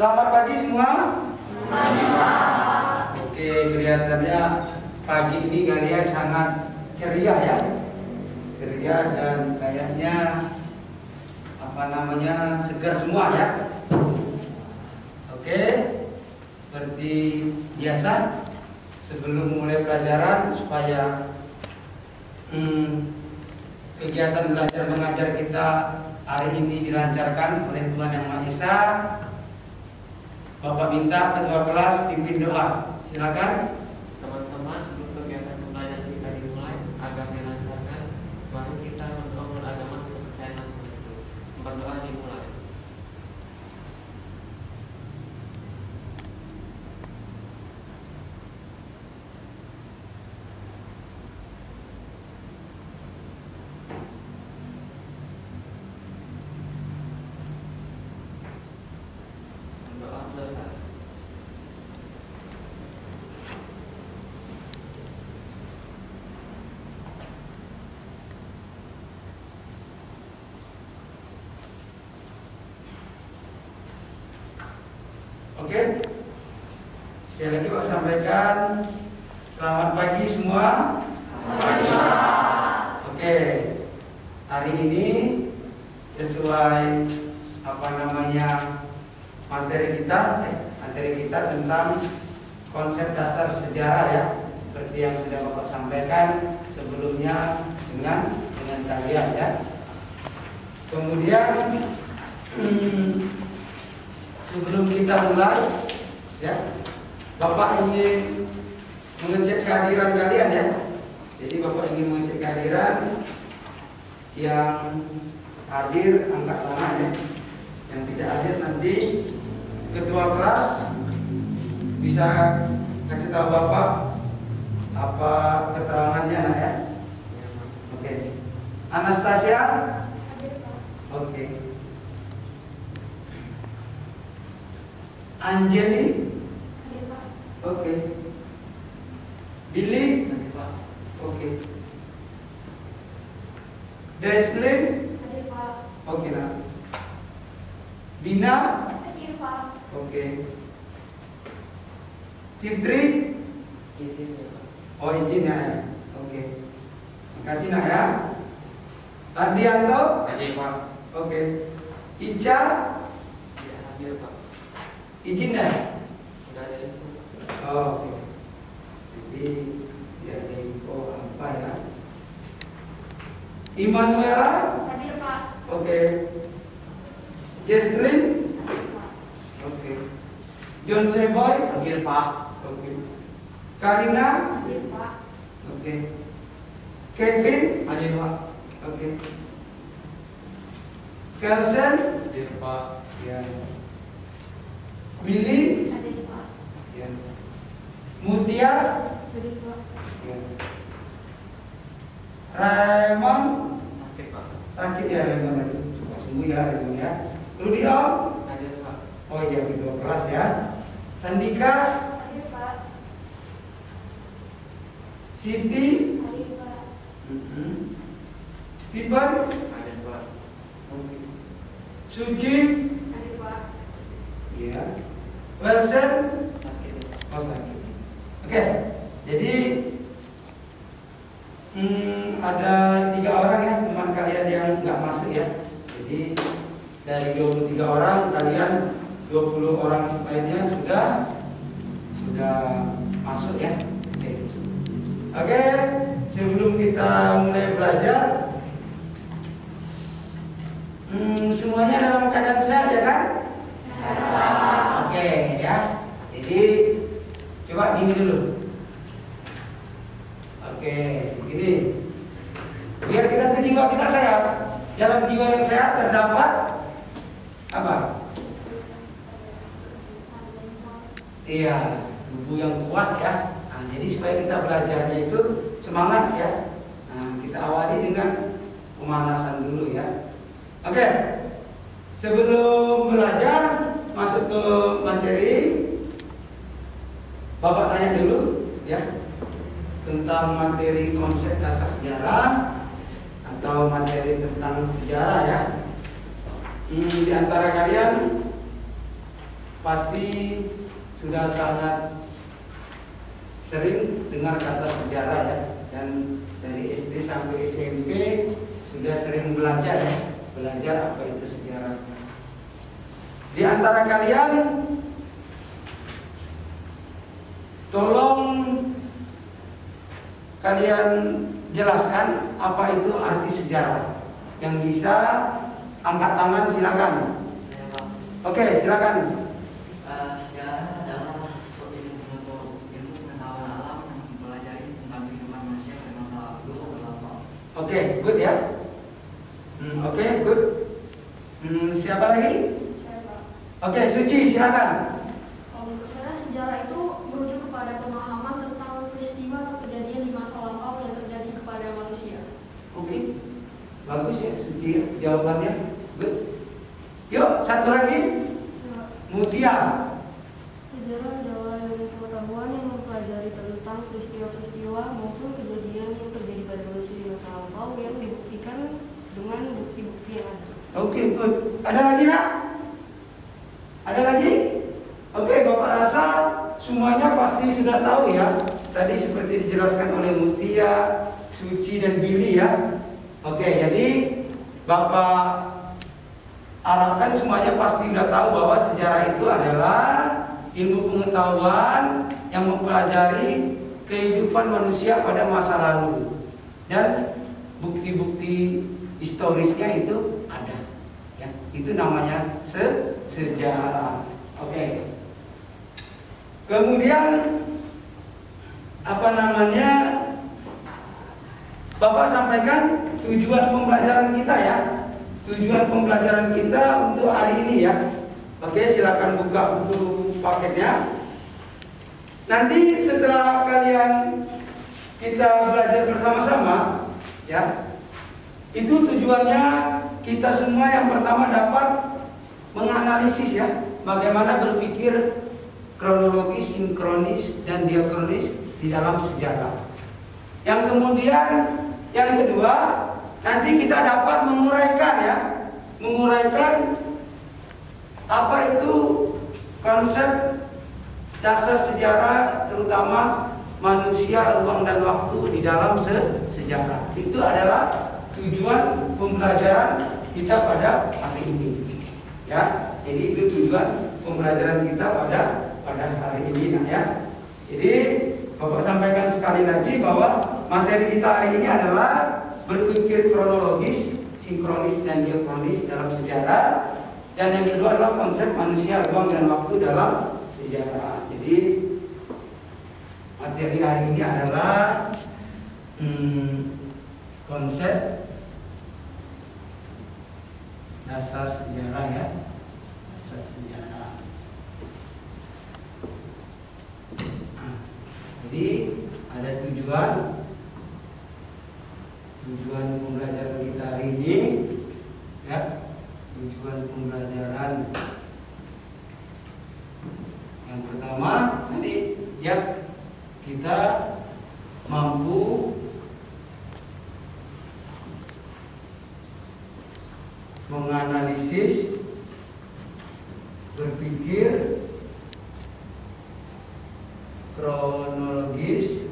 Selamat pagi semua. Pagi, Pak. Oke, kelihatannya pagi ini kalian sangat ceria ya. Ceria dan kayaknya segar semua ya. Oke, seperti biasa sebelum mulai pelajaran supaya kegiatan belajar mengajar kita hari ini dilancarkan oleh Tuhan Yang Maha Esa, Bapak minta ketua kelas pimpin doa. Silakan. Teman-teman, sebelum kegiatan pembelajaran kita dimulai agar dilancarkan, mari kita membangun agama kepercayaan masing-masing. Berdoa dimulai. Berdoa selesai. Oke. Sekali lagi Pak sampaikan selamat pagi semua. Pagi, Pak. Oke. Hari ini sesuai materi kita tentang konsep dasar sejarah ya. Seperti yang sudah Bapak sampaikan sebelumnya dengan saya ya. Kemudian sebelum kita mulai ya, Bapak ingin mengecek kehadiran kalian ya. Jadi Bapak ingin mengecek kehadiran yang hadir angkat tangan ya. Yang tidak hadir nanti ketua kelas bisa kasih tahu Bapak apa keterangannya nak ya. Oke. Anastasia? Oke. Anjeli? Oke. Billy? Oke. Deslin? Oke nah. Bina? Oke. Fitri? Oh izin ya. Oke. Makasih nak ya. Ardianto? Hadir, Pak. Oke. Ica? Ya, hadir, Pak. Izin ya? Sudah ada info. Oh, oke. Jadi ya info apa ya? Immanuela? Hadir, Pak. Oke. Jesslyn? Oke. John Seboy? Hadir, Pak. Oke. Karina? Hadir, Pak. Oke. Kevin? Hadir, Pak. Oke. Kelsen? Hadir, Pak. Ya. Billy? Hadir, Pak. Ya. Mutia? Hadir, Pak. Ya. Raymond? Sakit, Pak. Sakit ya Raymond itu. Coba sembuh ya Raymond ya. Rudio? Hadir, Pak. Oh iya ketua kelas ya. Sandika? Hadir, Pak. Siti? Hadir, Pak. Stephen? Hadir, Pak. Oke. Suci? Hadir, Pak. Iya. Wilson? Sakit, Pak. Oh sakit. Oke. Jadi ada 3 orang ya teman kalian yang nggak masuk ya. Jadi dari 23 orang kalian 20 orang lainnya sudah masuk ya. Oke. Sebelum kita mulai belajar, semuanya dalam keadaan sehat ya kan? Oke ya. Jadi coba gini dulu. Oke, begini. Biar kita tuh jiwa kita sehat. Dalam jiwa yang sehat terdapat apa? Iya, tubuh yang kuat ya. Nah, jadi supaya kita belajarnya itu semangat ya. Nah, kita awali dengan pemanasan dulu ya. Oke. Sebelum belajar masuk ke materi, Bapak tanya dulu ya tentang materi konsep dasar sejarah atau materi tentang sejarah ya. Di antara kalian pasti sudah sangat sering dengar kata sejarah ya, dan dari SD sampai SMP sudah sering belajar ya, belajar apa itu sejarah. Di antara kalian tolong kalian jelaskan apa itu arti sejarah. Yang bisa angkat tangan silakan. Oke, silakan. Sejarah adalah suatu ilmu pengetahuan alam yang mempelajari tentang kehidupan manusia pada masa lalu berlampau. Oke, good ya. Oke, good. Siapa lagi? Saya, Pak. Oke, Suci, silakan. Kalau menurut saya sejarah itu merujuk kepada pemahaman tentang peristiwa atau kejadian di masa lampau yang terjadi kepada manusia. Oke, bagus ya Suci jawabannya. Good. Yuk, satu lagi. Mutia. Sejarah adalah ilmu pengetahuan yang mempelajari tentang peristiwa-peristiwa maupun kejadian yang terjadi pada manusia di masa lampau yang dibuktikan dengan bukti-bukti yang ada. Oke, good. Ada lagi nak? Ada lagi? Oke, Bapak rasa semuanya pasti sudah tahu ya. Tadi seperti dijelaskan oleh Mutia, Suci dan Billy ya. Oke, jadi Bapak harapkan semuanya pasti sudah tahu bahwa sejarah itu adalah ilmu pengetahuan yang mempelajari kehidupan manusia pada masa lalu dan bukti-bukti historisnya itu ada. Ya, itu namanya sejarah. Oke. Kemudian apa namanya? Bapak sampaikan tujuan pembelajaran kita ya. Tujuan pembelajaran kita untuk hari ini ya. Oke, silakan buka buku paketnya. Nanti setelah kalian kita belajar bersama-sama ya. Itu tujuannya kita semua yang pertama dapat menganalisis ya, bagaimana berpikir kronologis, sinkronis dan diakronis di dalam sejarah. Yang kemudian yang kedua, nanti kita dapat menguraikan ya, menguraikan apa itu konsep dasar sejarah, terutama manusia, ruang dan waktu di dalam sejarah. Itu adalah tujuan pembelajaran kita pada hari ini. Ya, jadi itu tujuan pembelajaran kita pada hari ini nah ya. Jadi Bapak sampaikan sekali lagi bahwa materi kita hari ini adalah berpikir kronologis, sinkronis dan diakronis dalam sejarah, dan yang kedua adalah konsep manusia, ruang dan waktu dalam sejarah. Jadi materi hari ini adalah konsep dasar sejarah ya, dasar sejarah. Jadi ada tujuan pembelajaran kita hari ini ya, tujuan pembelajaran yang pertama tadi ya, kita mampu menganalisis, berpikir kronologis,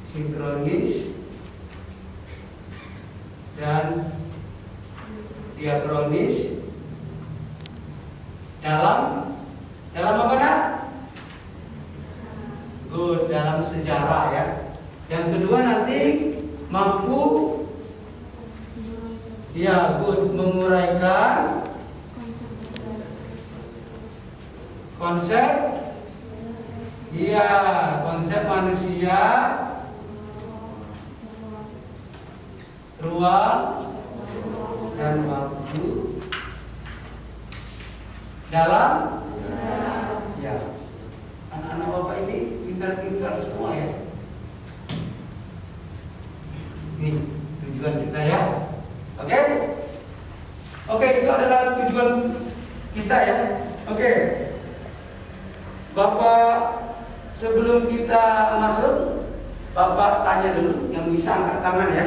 sinkronis dan diakronis dalam apa nak? Good, dalam sejarah ya. Yang kedua nanti mampu ya, good, menguraikan konsep ya, konsep manusia, ruang dan waktu dalam ya. Anak-anak Bapak ini pintar-pintar semua ya. Ini tujuan kita ya. Oke? Oke, itu adalah tujuan kita ya. Oke. Bapak, sebelum kita masuk, Bapak tanya dulu yang bisa angkat tangan ya.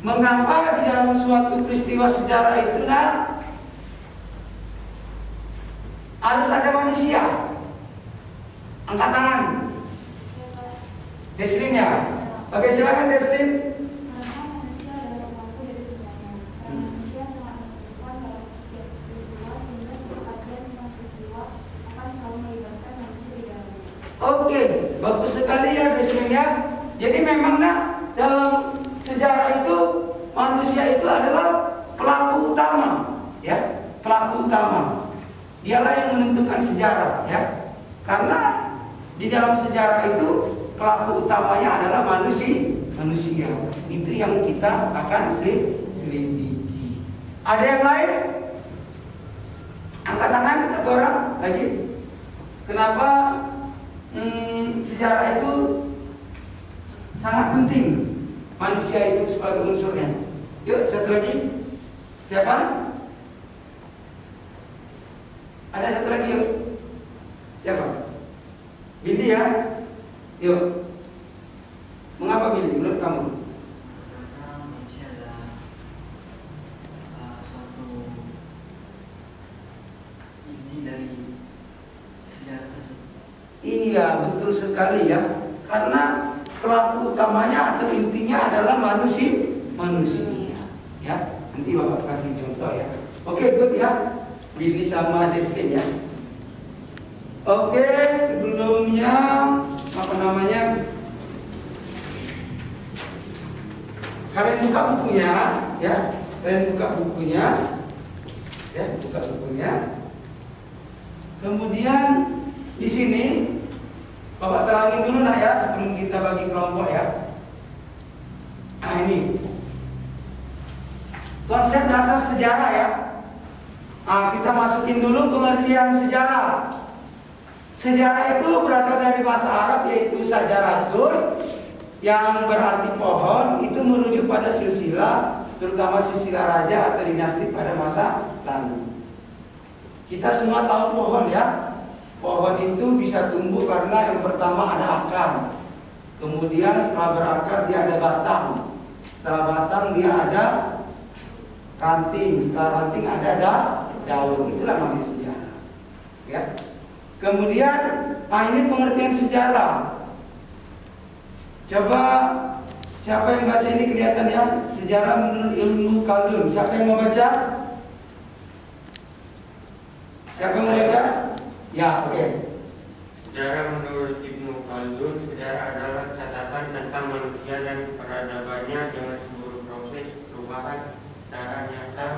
Mengapa di dalam suatu peristiwa sejarah itu harus ada manusia. Angkat tangan. Deslin ya. Oke, silakan Deslin. Karena manusia adalah pelaku dari segalanya. Karena manusia sangat menentukan dalam setiap peristiwa, sehingga setiap kajian tentang peristiwa akan selalu melibatkan manusia di dalamnya. Oke, bagus sekali ya Deslin ya. Jadi memang dalam sejarah itu manusia itu adalah pelaku utama, ya, pelaku utama. Dialah yang menentukan sejarah, ya. Karena di dalam sejarah itu pelaku utamanya adalah manusia. Itu yang kita akan selidiki. Ada yang lain? Angkat tangan satu orang lagi. Kenapa sejarah itu sangat penting? Manusia itu sebagai unsurnya. Yuk, satu lagi. Siapa? Ada satu lagi yuk. Siapa? Billy ya. Yuk. Mengapa Billy menurut kamu? Karena manusia adalah suatu inti dari sejarah tersebut. Iya, betul sekali ya. Karena pelaku utamanya atau intinya adalah manusia. Ya, nanti Bapak kasih contoh ya. Oke, good ya. Billy sama Deslin ya. Oke, sebelumnya apa namanya? Kalian buka bukunya, ya. Kalian buka bukunya, ya, buka bukunya. Kemudian di sini Bapak terangin dulu ya sebelum kita bagi kelompok ya. Nah ini konsep dasar sejarah ya. Nah, kita masukin dulu pengertian sejarah. Sejarah itu berasal dari bahasa Arab yaitu sajaratun, yang berarti pohon, itu merujuk pada silsilah, terutama silsilah raja atau dinasti pada masa lalu. Kita semua tahu pohon ya. Pohon itu bisa tumbuh karena yang pertama ada akar. Kemudian setelah berakar dia ada batang. Setelah batang dia ada ranting. Setelah ranting ada daun. Itulah namanya sejarah. Ya. Kemudian, ini pengertian sejarah. Coba siapa yang baca ini kelihatan ya? Sejarah menurut Ibnu Khaldun. Siapa yang mau baca? Siapa yang mau baca? Ya, oke. Sejarah menurut Ibnu Khaldun, sejarah adalah catatan tentang manusia dan peradabannya dengan seluruh proses perubahan secara nyata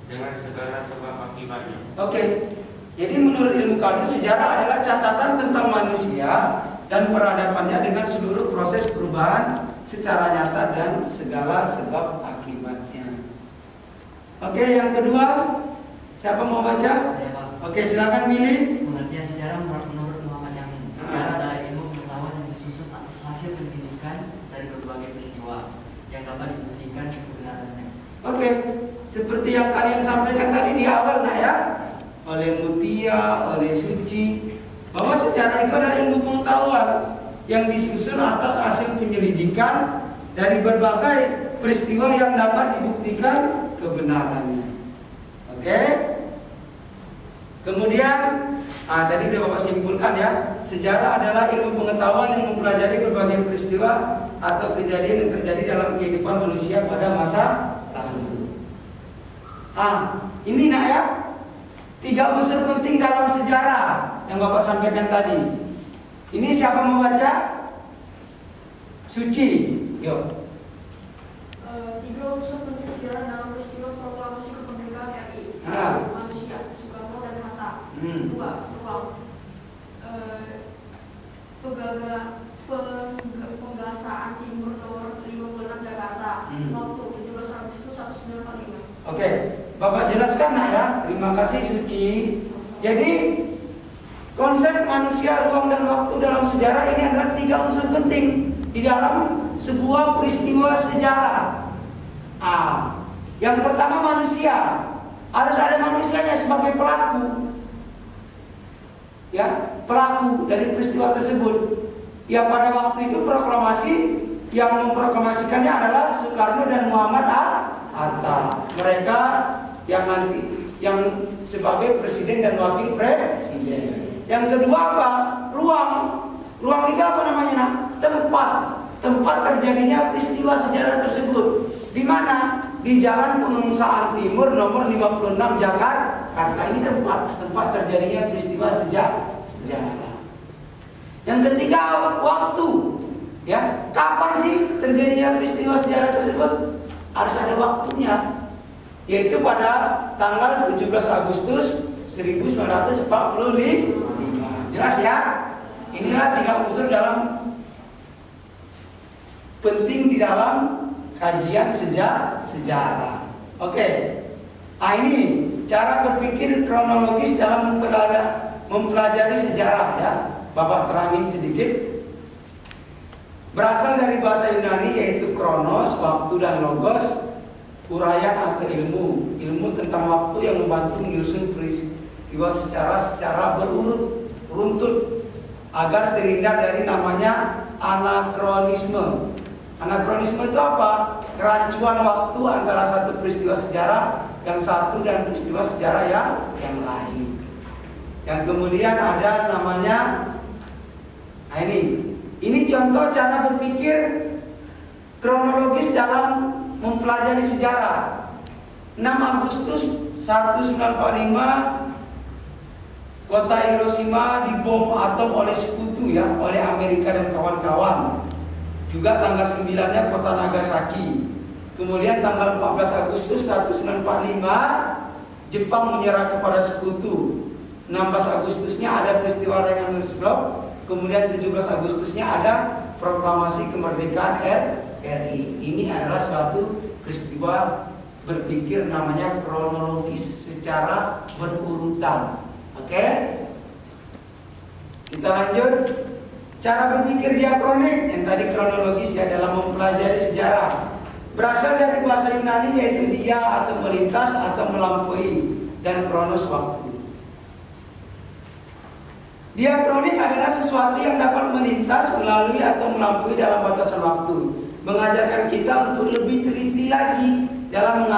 dengan segala sebab akibatnya. Oke. Jadi menurut ilmu Khaldun, sejarah adalah catatan tentang manusia dan peradabannya dengan seluruh proses perubahan secara nyata dan segala sebab akibatnya. Oke, yang kedua, siapa mau baca? Saya Pak. Oke, silakan Billy. Pengertian sejarah menurut Muhammad Yamin. Sejarah adalah ilmu pengetahuan yang disusun atas hasil penyelidikan dari berbagai peristiwa yang dapat dibuktikan kebenarannya. Oke, seperti yang kalian sampaikan tadi di awal, ya, oleh Mutia, oleh Suci, bahwa sejarah itu adalah ilmu pengetahuan yang disusun atas hasil penyelidikan dari berbagai peristiwa yang dapat dibuktikan kebenarannya. Oke? Kemudian, tadi sudah Bapak simpulkan ya, sejarah adalah ilmu pengetahuan yang mempelajari berbagai peristiwa atau kejadian yang terjadi dalam kehidupan manusia pada masa lalu. Ini ya, 3 unsur penting dalam sejarah yang Bapak sampaikan tadi. Ini siapa mau baca? Suci, yuk. 3 unsur penting sejarah dalam peristiwa proklamasi kemerdekaan RI. Manusia, Soekarno dan Hatta. 2. Peluang. Penggasaan Timur nomor 56 Jakarta. Waktu 17 Agustus 1945. Oke, Bapak jelaskan ya. Terima kasih Suci. Jadi konsep manusia, ruang dan waktu dalam sejarah ini adalah 3 unsur penting di dalam sebuah peristiwa sejarah. Yang pertama manusia, harus ada manusianya sebagai pelaku. Ya, pelaku dari peristiwa tersebut. Ya, pada waktu itu proklamasi yang memproklamasikannya adalah Soekarno dan Muhammad Hatta. Mereka yang nanti yang sebagai presiden dan wakil presiden. Yang kedua apa? Ruang. Ruang itu apa namanya? Nah? Tempat terjadinya peristiwa sejarah tersebut. Di mana? Di Jalan Pengengsaan Timur nomor 56 Jakarta. Ini tempat terjadinya peristiwa sejarah. Yang ketiga, waktu. Ya, kapan sih terjadinya peristiwa sejarah tersebut? Harus ada waktunya. Yaitu pada tanggal 17 Agustus 1945. Jelas ya? Inilah 3 unsur penting di dalam kajian sejarah. Oke. Nah, ini cara berpikir kronologis dalam mempelajari sejarah ya. Bapak terangin sedikit. Berasal dari bahasa Yunani yaitu kronos, waktu, dan logos, uraian atau ilmu. Ilmu tentang waktu yang membantu menyusun peristiwa secara beruntut agar terhindar dari namanya anakronisme. Anakronisme itu apa? Kerancuan waktu antara satu peristiwa sejarah yang satu dan peristiwa sejarah yang lain. Yang kemudian ada namanya, nah ini contoh cara berpikir kronologis dalam mempelajari sejarah. 6 Agustus 1945 kota Hiroshima dibom atom oleh sekutu ya, oleh Amerika dan kawan-kawan. Juga tanggal 9-nya kota Nagasaki. Kemudian tanggal 14 Agustus 1945 Jepang menyerah kepada sekutu. 16 Agustusnya ada peristiwa Regensburg. Kemudian 17 Agustusnya ada proklamasi kemerdekaan RI. Ini adalah suatu peristiwa berpikir namanya kronologis secara berurutan. Oke? Kita lanjut. Cara berpikir diakronik yang tadi kronologis ya dalam mempelajari sejarah. Berasal dari bahasa Yunani yaitu dia atau melintas atau melampaui dan kronos waktu. Diakronik adalah sesuatu yang dapat melintas, melalui atau melampaui dalam batasan waktu. Mengajarkan kita untuk lebih teliti lagi dalam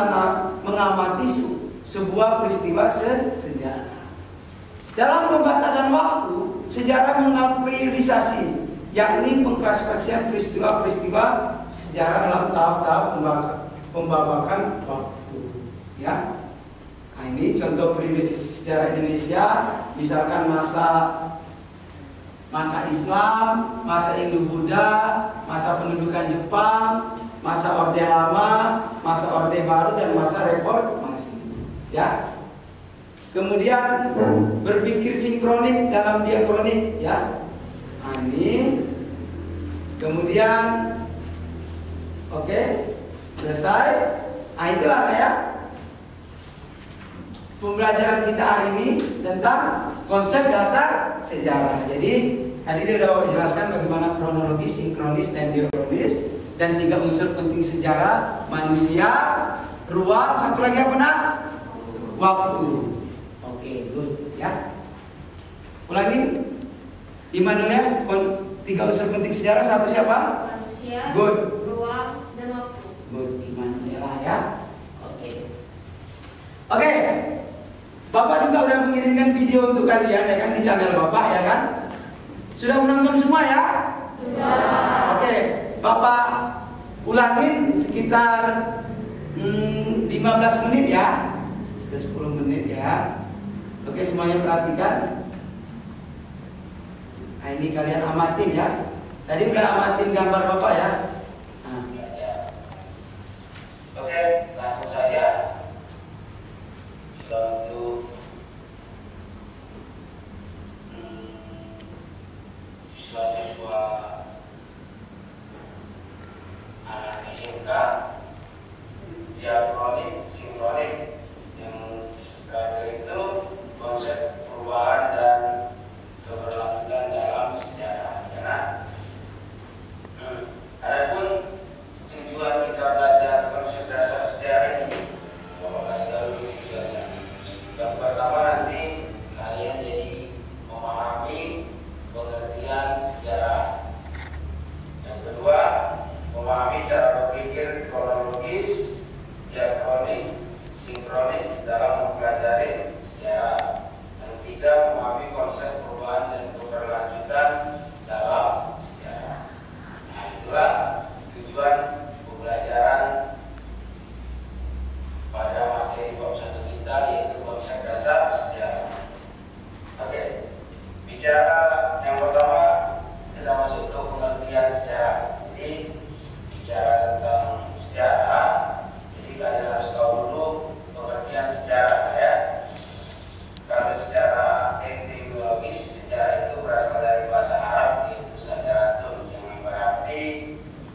mengamati sebuah peristiwa sejarah. Dalam pembatasan waktu, sejarah mengenal periodisasi, yakni pengklasifikasian peristiwa-peristiwa sejarah dalam tahap-tahap pembabakan waktu. Ya, nah, ini contoh periodisasi sejarah Indonesia, misalkan masa Islam, masa Indo-Buddha, masa pendudukan Jepang, masa Orde Lama, masa Orde Baru, dan masa Reformasi. Ya. Kemudian berpikir sinkronik dalam diakronik, ya. Nah, ini. Kemudian, oke, selesai. Nah, itulah ya pembelajaran kita hari ini tentang konsep dasar sejarah. Jadi tadi dia sudah jelaskan bagaimana kronologis, sinkronis, dan diakronis, dan 3 unsur penting sejarah: manusia, ruang, satu lagi apa nak? Waktu. Oke, good ya. Ulangin Immanuel, 3 unsur penting sejarah, satu siapa? Manusia, Good. ruang, dan waktu. Good, Immanuel ya. Oke. Bapak juga udah mengirimkan video untuk kalian ya kan di channel Bapak ya kan? Sudah menonton semua ya? Sudah. Oke, Bapak ulangin sekitar 15 menit ya. 10 menit ya. Oke, semuanya perhatikan. Nah, ini kalian amatin ya. Tadi udah amatin gambar Bapak ya. Nah. Oke, langsung saja. Suatu siswa-siswa anak SMK diakronik, sinkronik, yang sekarang itu konsep perubahan dan keberlanjutan dalam sejarah. Ya, adapun tujuan kita belajar konsep dasar sejarah ini, Bapak kasih tahu dulu tujuannya. sejarah ya. Kalau secara etimologis sejarah itu berasal dari bahasa Arab yaitu sajaratun yang berarti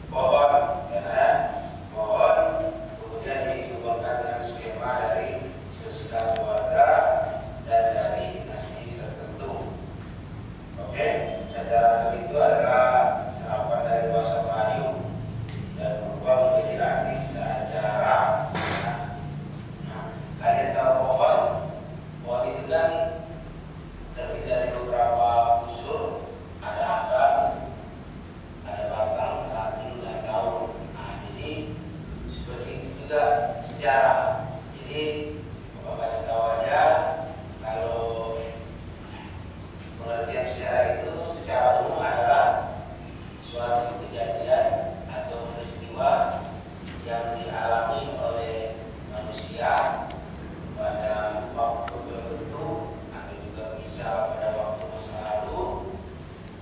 pohon, ya, pohon. Kemudian dihubungkan dengan skema dari sosial keluarga dan dari dinasti tertentu. Oke, sejarah itu adalah serapan dari bahasa Melayu dan berubah menjadi arti sejarah. Nah, kalian tahu pohon? Pohon itu kan terdiri dari beberapa unsur, ada akar, ada batang, ranting, dan daun. Nah, jadi seperti itu juga sejarah. Jadi Bapak kasih tahu aja kalau pengertian sejarah itu secara umum adalah suatu kejadian atau peristiwa yang dialami oleh manusia pada waktu tertentu atau juga bisa pada waktu masa lalu,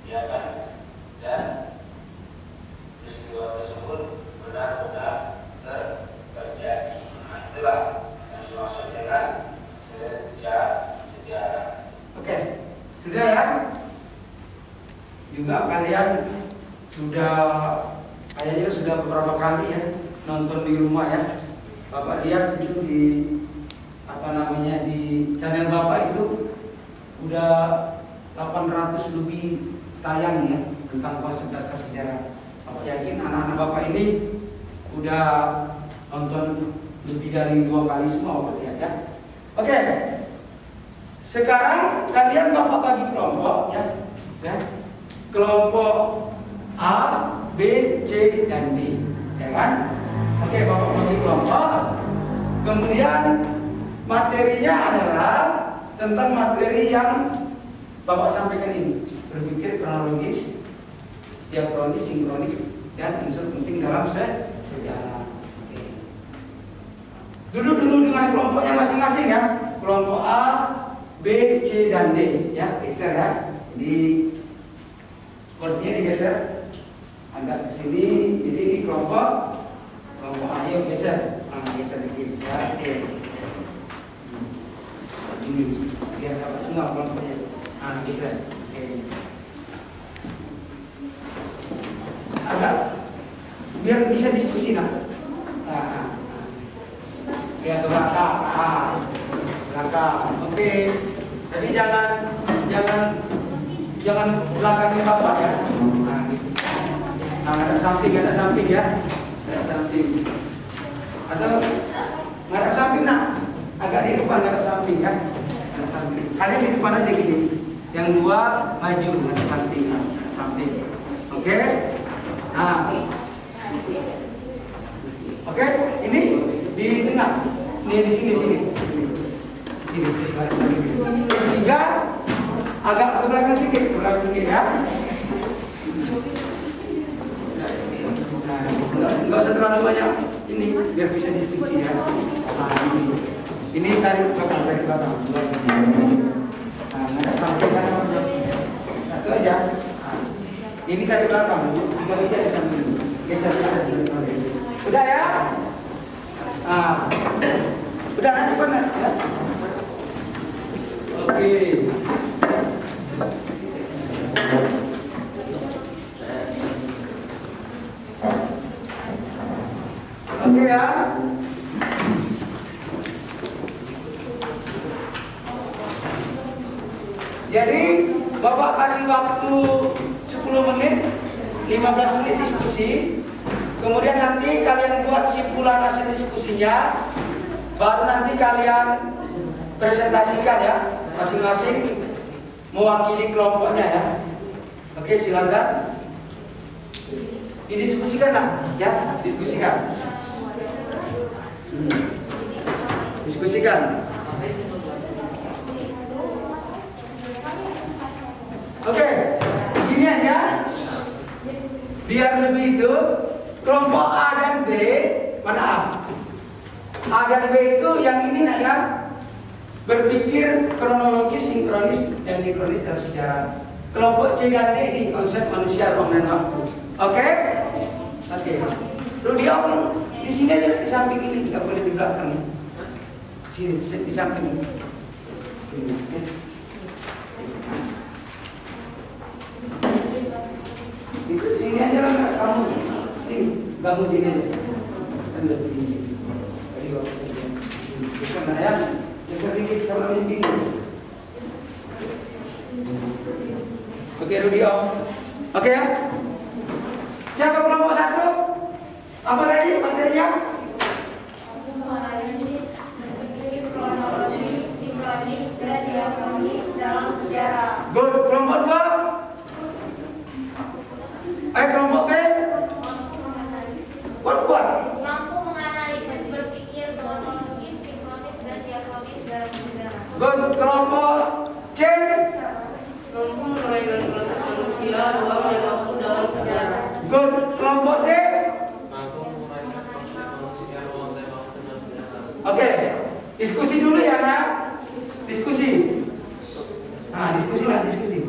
ya kan? Dan peristiwa tersebut benar-benar terjadi. Nah, itulah yang dimaksud dengan sejarah. Oke, sudah ya. Juga kalian sudah kayaknya sudah beberapa kali ya nonton di rumah ya. Bapak lihat itu di di channel Bapak itu udah 800 lebih tayang ya tentang konsep dasar sejarah. Bapak yakin anak-anak Bapak ini udah nonton lebih dari 2 kali semua Bapak lihat ya. Oke. Sekarang kalian Bapak bagi kelompok ya. Kelompok A, B, C, dan D, ya kan? Oke, Bapak bagi kelompok. Kemudian materinya adalah tentang materi yang Bapak sampaikan ini. Berpikir kronologis, diakronis, sinkronis, dan unsur penting dalam sejarah. Oke. Duduk dulu dengan kelompoknya masing-masing ya. Kelompok A, B, C, dan D ya, geser ya. Jadi kursinya digeser agak ke sini. Jadi ini kelompok A, yuk geser. Geser dikit ya. Oke. Ini biar dapat semua kelompoknya. Geser. Oke. Agak biar bisa diskusi nah. Lihat belakang. Oke. Jadi jangan belakangnya Bapak ya. Ada samping ya. Ada samping. Atau nggak ada samping nah. Agak di depan nggak ada samping ya. Ada samping. Kalian di depan aja gini. Yang 2 maju nggak ada samping. Oke. Nah. Oke. Ini di tengah. Ini di sini. Sini. Yang 3 agak ke belakang sedikit ya. Enggak usah terlalu banyak ini biar bisa diskusi ya. Ini tarik belakang. Ada samping kan? Satu aja. Ini tarik belakang. 3 meja di samping. Geser. Udah ya? Udah nanti cepat ya. Oke. Oke ya. Jadi Bapak kasih waktu 10 menit, 15 menit diskusi. Kemudian nanti kalian buat simpulan hasil diskusinya. Baru nanti kalian presentasikan ya, masing-masing mewakili kelompoknya ya. Oke, silakan. Didiskusikan lah, ya, diskusikan. Diskusikan. Oke, gini aja. Biar lebih itu, kelompok A dan B, mana A? A dan B itu yang ini nak ya, berpikir kronologis, sinkronis, dan dikronis dalam sejarah. Kelompok C dan D ini konsep manusia, ruang dan waktu. Oke? Oke. Lu dia di sini aja, di samping ini, nggak boleh di belakang nih. Sini, di samping. Sini. Ya. Itu sini aja lah kamu. Sini, kamu sini aja. Kan lebih tinggi. Tadi waktu itu kan ya, sedikit sama ini. Oke, Rudio. Oke ya. Siapa kelompok 1? Apa tadi materinya? Sinkronis dan diakronis dalam sejarah. Good. Kelompok 2? Kelompok B? Kuat. Mampu menganalisis, berpikir kronologis, sinkronis dan diakronis dalam sejarah. Good. Kelompok C? Mampu meraih konteks manusia ruang yang masuk dalam sejarah. Good. Kelompok D? Mampu menguraikan konsep manusia ruang dan waktu dan sejarah. Oke. Diskusi dulu ya, Nak. Diskusi. Nah, diskusi lah, diskusi.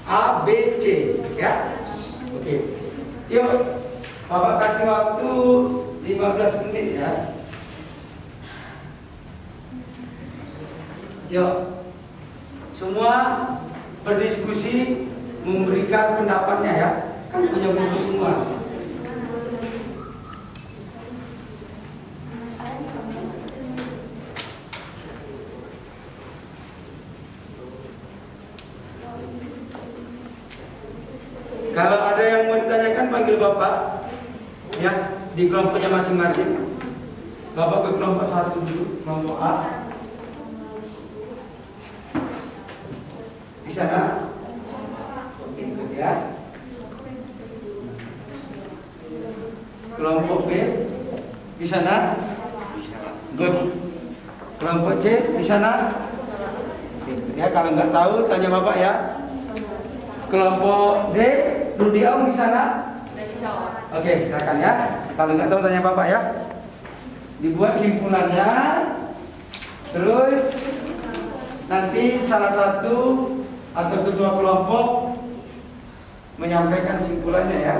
A, B, C, ya. Oke. Yuk, Bapak kasih waktu 15 menit ya. Yuk. Semua berdiskusi, memberikan pendapatnya ya. Kan punya buku semua. Kalau ada yang mau ditanyakan, panggil Bapak ya, di kelompoknya masing-masing. Bapak ke kelompok 1 dulu, kelompok A. Di sana. Oke, ya. Kelompok B di sana. Good. Kelompok C di sana. Oke, ya, kalau nggak tahu tanya Bapak ya. Kelompok D, Rudiaum di sana. Oke, silakan ya. Kalau nggak tahu tanya Bapak ya. Dibuat simpulannya. Terus nanti salah satu atau ketua kelompok menyampaikan simpulannya ya.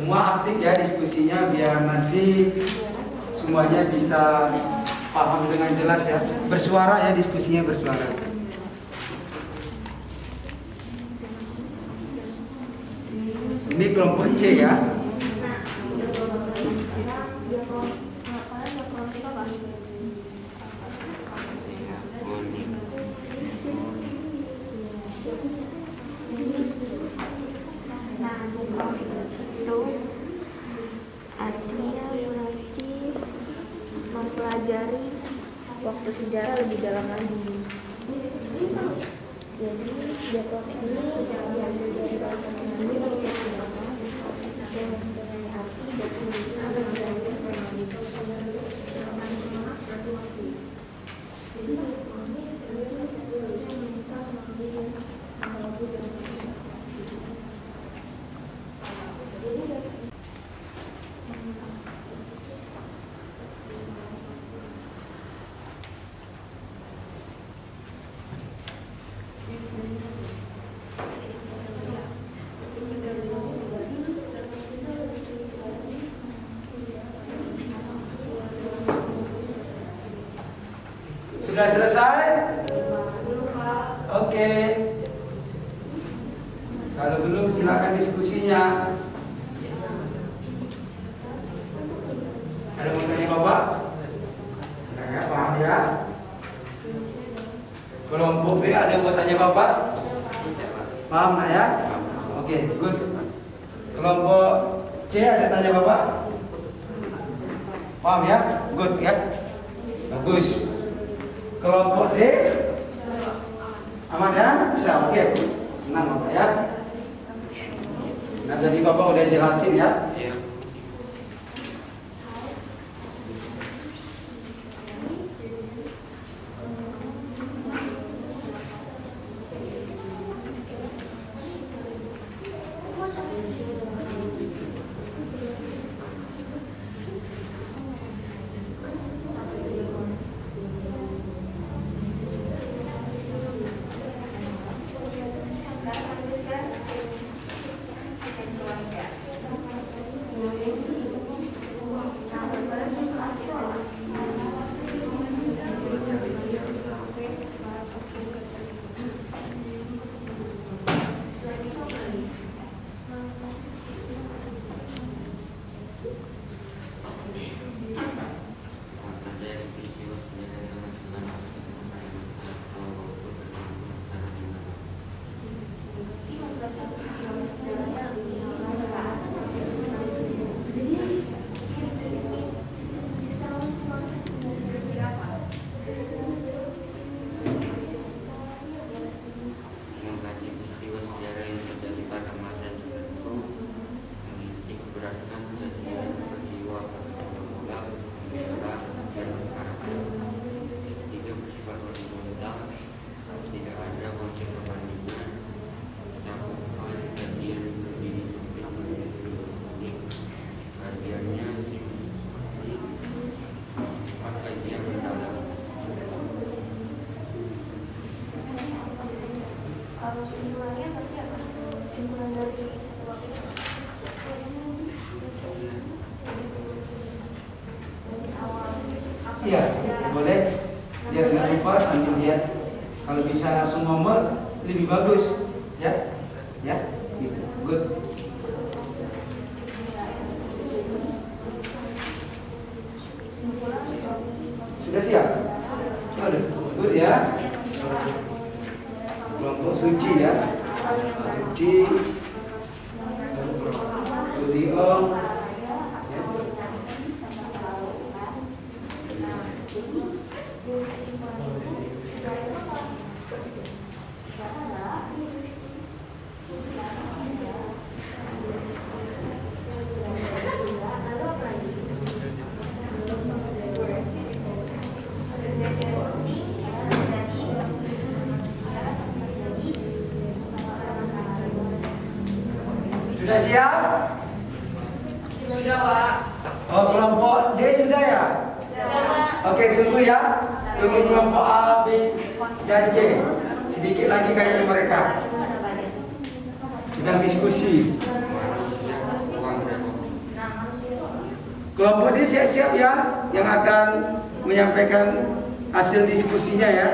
Semua aktif ya diskusinya biar nanti semuanya bisa paham dengan jelas ya. Bersuara ya, diskusinya bersuara. Ini kelompok C ya. Mempelajari waktu sejarah lebih dalam lagi. Jadi jadwal ini diambil dari bahasa ini untuk dibahas dan mempunyai arti dan tulisan dari Sudah selesai? Oke. Kalau belum silakan diskusinya. Ada mau tanya Bapak? Enggak, paham ya? Kelompok B ada yang mau tanya Bapak? Paham nak ya? Oke, good. Kelompok C ada tanya Bapak? Paham ya? Good ya? Bagus. Kelompok D aman ya? Bisa, oke. Senang Bapak ya. Nah, tadi Bapak udah jelasin ya. Iya. Iya, boleh. Biar nggak lupa sambil lihat. Kalau bisa langsung nomor lebih bagus, ya, ya, gitu. Good. Sudah siap? Aduh, good ya. Kelompok suci ya. Suci. Studio. Sudah siap? Sudah, Pak. Oh, kelompok D sudah ya? Sudah, Pak. Oke, tunggu ya. Tunggu kelompok A, B, dan C. Sedikit lagi kayaknya mereka sedang diskusi. Kelompok D siap-siap ya, yang akan menyampaikan hasil diskusinya ya.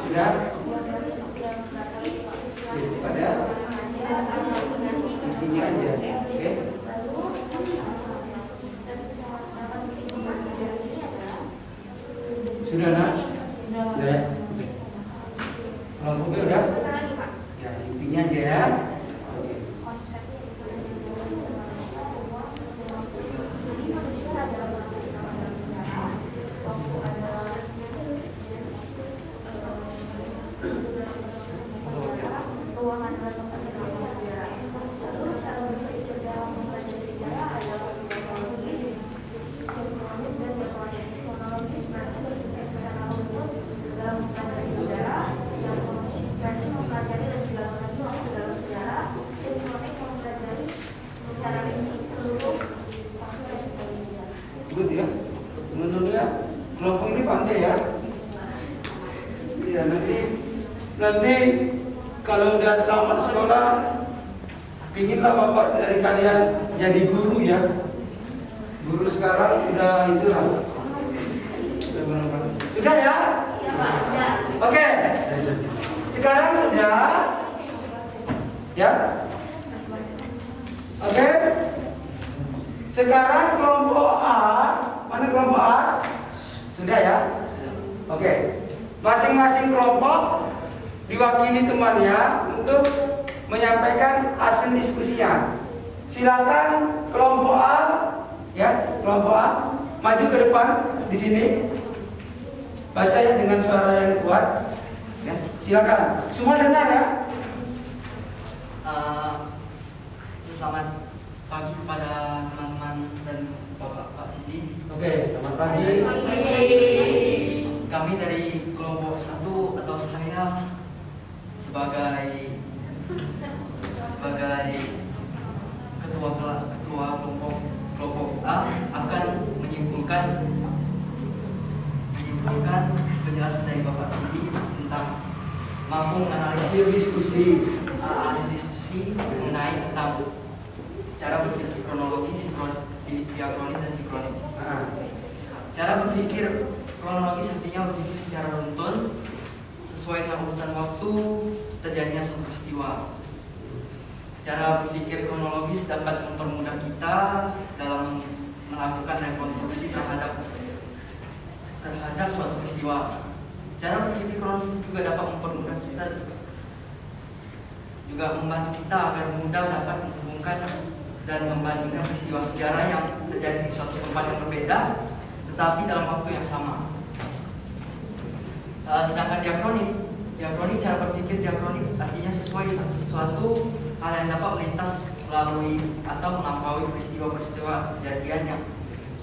Sudah? Cepat ya. Intinya aja, oke? Sudah nak? Sudah ya? Oke. Kelompoknya udah? Ya, intinya aja ya. Oke. adalah tempat terjadinya sejarah. Lalu cara berpikir dalam mempelajari sejarah adalah kronologis, sinkronis, dan diakronis. Kronologis berarti berpikir secara runut dalam mempelajari sejarah, yang berarti mempelajari lebih dalam lagi masuk dalam sejarah. Sinkronis mempelajari secara rinci seluruh proses sejarah. Good ya. Menurutnya kelompok ini pandai ya. Ya nanti kalau udah tamat sekolah, pinginlah bapak dari kalian jadi guru ya. Guru sekarang udah itulah. Sudah ya? Ya Pak, sudah. Oke. Sekarang sudah. Ya. Oke. Sekarang kelompok A, mana kelompok A? Sudah ya? Oke. Masing-masing kelompok diwakili temannya untuk menyampaikan hasil diskusinya. Silakan kelompok A, ya, kelompok A maju ke depan di sini. Baca ya dengan suara yang kuat. Ya, silakan. Semua dengar ya. Selamat pagi kepada teman-teman dan Bapak Sidi. Oke, selamat pagi. Kami dari kelompok 1 atau saya sebagai ketua kelompok A akan menyimpulkan penjelasan dari Bapak Sidi tentang mampu menganalisis hasil diskusi mengenai tentang cara berpikir kronologis, diakronis, dan sinkronis. Cara berpikir kronologis artinya berpikir secara runtun sesuai dengan urutan waktu terjadinya suatu peristiwa. Cara berpikir kronologis dapat mempermudah kita dalam melakukan rekonstruksi terhadap suatu peristiwa. Cara berpikir kronologis juga dapat mempermudah kita, juga membantu kita agar mudah dapat menghubungkan dan membandingkan peristiwa sejarah yang terjadi di suatu tempat yang berbeda, tetapi dalam waktu yang sama. Sedangkan diakronik cara berpikir diakronik artinya sesuai dengan sesuatu hal yang dapat melintas melalui atau melampaui peristiwa-peristiwa kejadian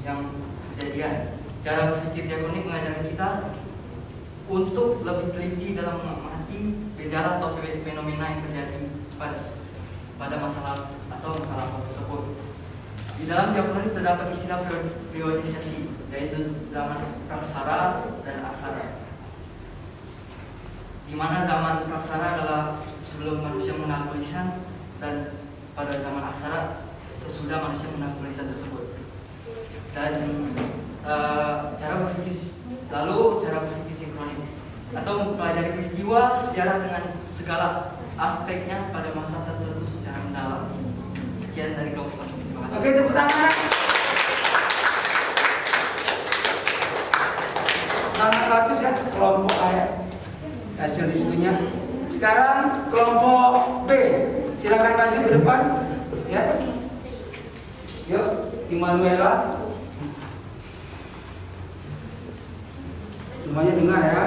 yang kejadian. Cara berpikir diakronik mengajarkan kita untuk lebih teliti dalam mengamati gejala atau fenomena yang terjadi pada masalah tersebut. Di dalam diakronik terdapat istilah periodisasi, yaitu zaman praksara dan aksara. Di mana zaman praksara adalah sebelum manusia mengenal tulisan, dan pada zaman aksara sesudah manusia mengenal tulisan tersebut. Dan cara berpikir sinkronis atau mempelajari peristiwa sejarah dengan segala aspeknya pada masa tertentu secara mendalam. Sekian dari kelompok kami. Terima kasih. Oke, tepuk tangan. Sangat bagus ya kelompok A ya, hasil diskusinya. Sekarang kelompok B, silakan maju ke depan ya. Yuk, Immanuela. Semuanya dengar ya.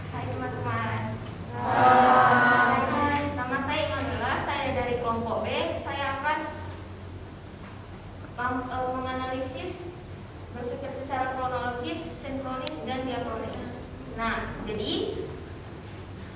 Hai teman-teman. Hai, nama saya Immanuela, saya dari kelompok B. Saya akan menganalisis berpikir secara kronologis, sinkronis, dan diakronis. Nah, jadi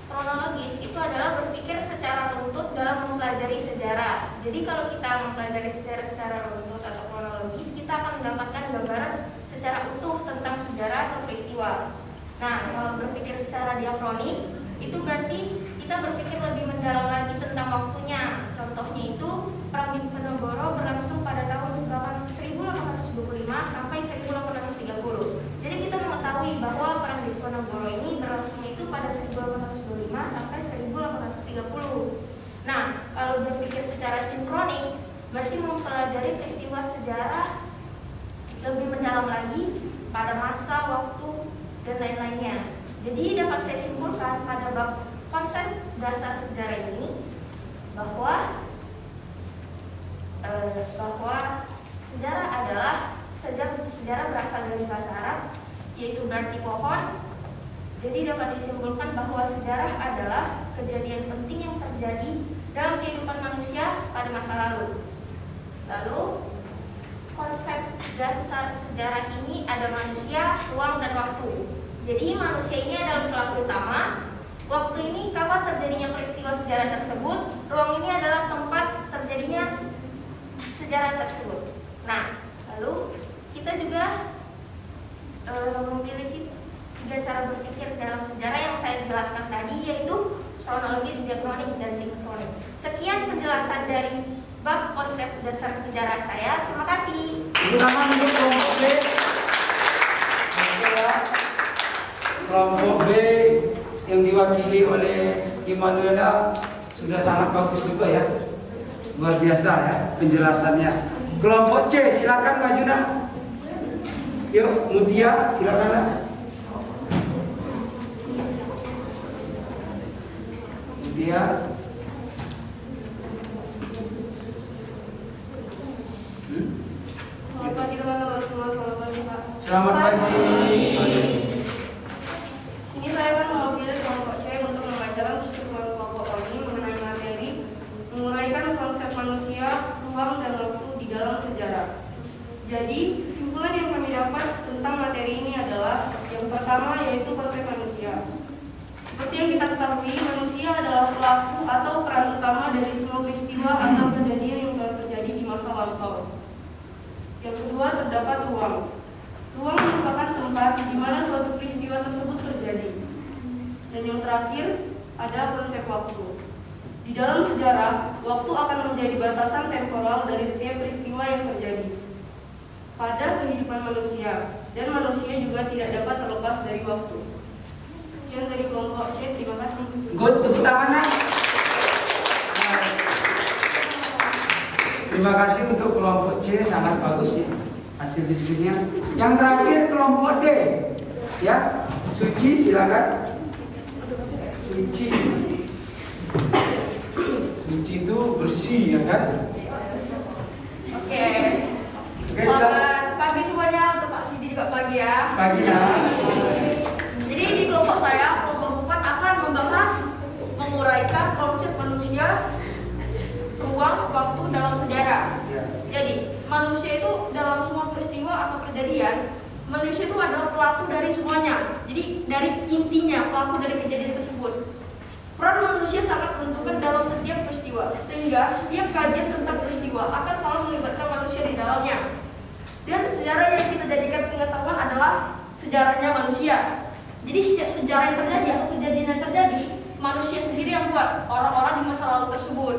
kronologis itu adalah berpikir secara runtut dalam mempelajari sejarah. Jadi kalau kita mempelajari sejarah secara runtut atau kronologis, kita akan mendapatkan gambaran secara utuh tentang sejarah atau peristiwa. Nah, kalau berpikir secara diakronik, itu berarti kita berpikir lebih mendalam lagi tentang waktunya. Contohnya itu, Perang Diponegoro berlangsung pada tahun 1825 sampai 1830. Jadi kita mengetahui bahwa Perang Diponegoro ini berlangsung itu pada 1825 sampai 1830. Nah, kalau berpikir secara sinkronik, berarti mempelajari peristiwa sejarah lebih mendalam lagi pada masa, waktu, dan lain-lainnya. Jadi dapat saya simpulkan pada bab konsep dasar sejarah ini bahwa sejarah adalah sejarah berasal dari bahasa Arab, yaitu berarti pohon. Jadi dapat disimpulkan bahwa sejarah adalah kejadian penting yang terjadi pada masa lalu. Lalu konsep dasar sejarah ini ada manusia, ruang, dan waktu. Jadi manusia ini adalah pelaku utama. Waktu ini kapan terjadinya peristiwa sejarah tersebut. Ruang ini adalah tempat terjadinya sejarah tersebut. Nah, lalu kita juga memiliki 3 cara berpikir dalam sejarah yang saya jelaskan tadi, yaitu kronologis, diakronik, dan sinkronik. Sekian penjelasan dari bab konsep dasar sejarah saya. Terima kasih. Tepuk tangan untuk kelompok B. Kelompok B yang diwakili oleh Immanuela sudah sangat bagus juga ya, luar biasa ya penjelasannya. Kelompok C silakan maju nak. Yuk Mutia silakan nak. Mutia. Selamat pagi teman-teman semua, selamat pagi Pak. Selamat pagi. Sini saya akan mewakili kelompok C untuk membacakan kesimpulan kelompok kami mengenai materi menguraikan konsep manusia, ruang, dan waktu di dalam sejarah. Jadi, kesimpulan yang kami dapat tentang materi ini adalah yang pertama yaitu konsep manusia. Seperti yang kita ketahui, manusia adalah pelaku atau peran utama dari semua peristiwa atau kejadian yang telah terjadi di masa lampau. Yang kedua, terdapat ruang. Ruang merupakan tempat di mana suatu peristiwa tersebut terjadi. Dan yang terakhir, ada konsep waktu. Di dalam sejarah, waktu akan menjadi batasan temporal dari setiap peristiwa yang terjadi pada kehidupan manusia, dan manusia juga tidak dapat terlepas dari waktu. Sekian dari kelompok C, terima kasih. Good, tepuk tangan nak. Terima kasih untuk kelompok C, sangat bagus ya hasil diskusinya. Yang terakhir kelompok D, ya Suci silakan. Suci itu bersih ya kan? Oke. Oke, silakan. Selamat pagi semuanya, untuk Pak Sidi juga pagi ya. Pagi ya. Jadi di kelompok saya, kelompok 4 akan membahas menguraikan konsep manusia, ruang, waktu dalam sejarah. Ya. Jadi manusia itu dalam semua peristiwa atau kejadian, manusia itu adalah pelaku dari semuanya. Jadi dari intinya pelaku dari kejadian tersebut. Peran manusia sangat menentukan dalam setiap peristiwa, sehingga setiap kajian tentang peristiwa akan selalu melibatkan manusia di dalamnya. Dan sejarah yang kita jadikan pengetahuan adalah sejarahnya manusia. Jadi setiap sejarah yang terjadi atau kejadian yang terjadi, manusia sendiri yang buat, orang-orang di masa lalu tersebut.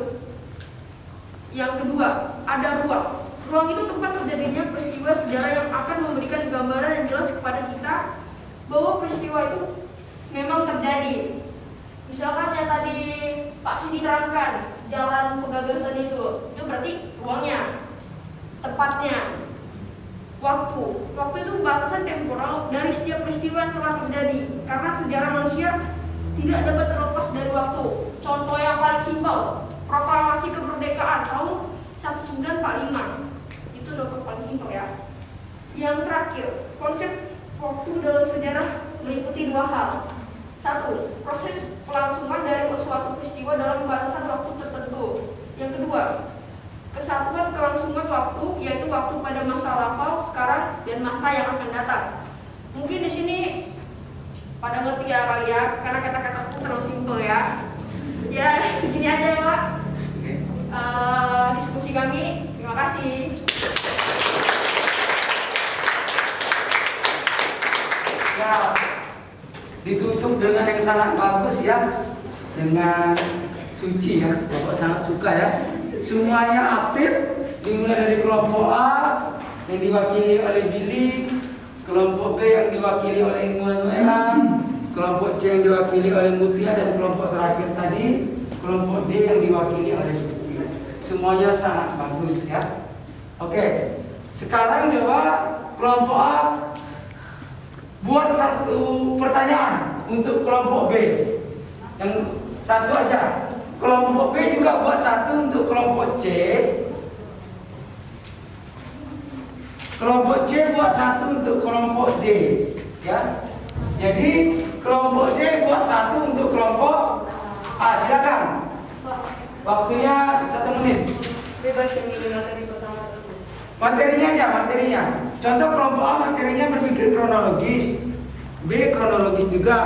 Yang kedua, ada ruang. Ruang itu tempat terjadinya peristiwa sejarah yang akan memberikan gambaran yang jelas kepada kita bahwa peristiwa itu memang terjadi. Misalkan yang tadi Pak Sidi terangkan, jalan Pegagasan itu berarti ruangnya, tempatnya. Waktu itu batasan temporal dari setiap peristiwa yang telah terjadi, karena sejarah manusia tidak dapat terlepas dari waktu. Contoh yang paling simpel, proklamasi kemerdekaan tahun 1945. Itu contoh paling simpel ya. Yang terakhir, konsep waktu dalam sejarah meliputi 2 hal. 1. Proses kelangsungan dari suatu peristiwa dalam batasan waktu tertentu. Yang kedua, kesatuan kelangsungan waktu, yaitu waktu pada masa lampau, sekarang, dan masa yang akan datang. Mungkin di sini pada ngerti ya kali ya, karena kata-kataku terlalu simpel ya. Ya segini aja ya Pak. Diskusi kami. Terima kasih. Ya, ditutup dengan yang sangat bagus ya, dengan Suci ya, Bapak sangat suka ya. Semuanya aktif, dimulai dari kelompok A yang diwakili oleh Billy, kelompok B yang diwakili oleh Immanuela, kelompok C yang diwakili oleh Mutia, dan kelompok terakhir tadi kelompok D yang diwakili oleh Suci. Semuanya sangat bagus ya. Oke, sekarang coba kelompok A buat satu pertanyaan untuk kelompok B. Yang satu aja. Kelompok B juga buat satu untuk kelompok C. Kelompok C buat satu untuk kelompok D, ya. Jadi kelompok D buat satu untuk kelompok A. Silakan. Waktunya 1 menit. Bebas yang di materi pertama itu. Materinya aja, materinya. Contoh kelompok A materinya berpikir kronologis, B kronologis juga.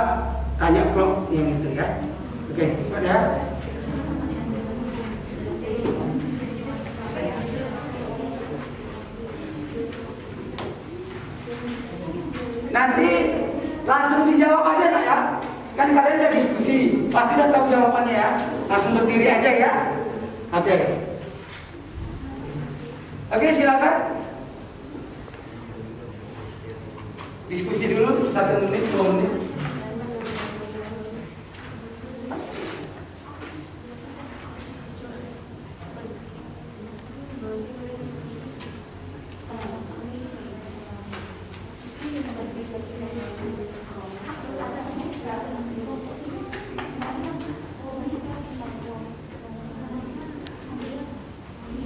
Tanya kelompok yang itu ya. Oke, pada. Nanti langsung dijawab aja nak ya. Kan kalian udah diskusi, pasti udah tahu jawabannya ya. Langsung berdiri aja ya. Oke. Oke, silakan. Diskusi dulu 1 menit, 2 menit.